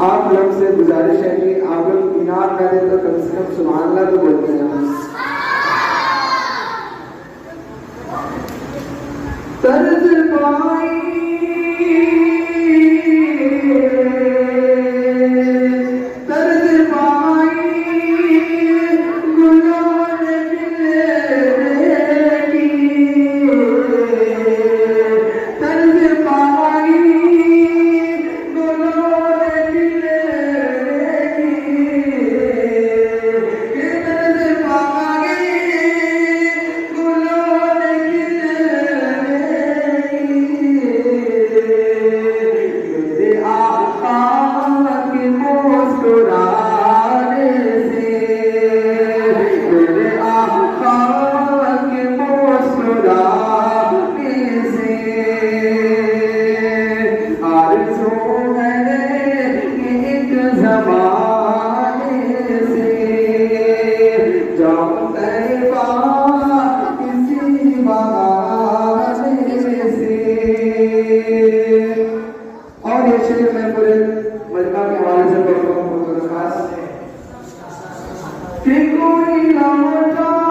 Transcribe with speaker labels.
Speaker 1: आप लोग से गुजारिश है कि आप लोग इनाम न दे तो कम से कम सुभान अल्लाह तो बोलते हैं। तर्ज पाई और ये शेर मैं पूरे मजमा के हवाले से पढ़ता हूँ। कि कोई लौटा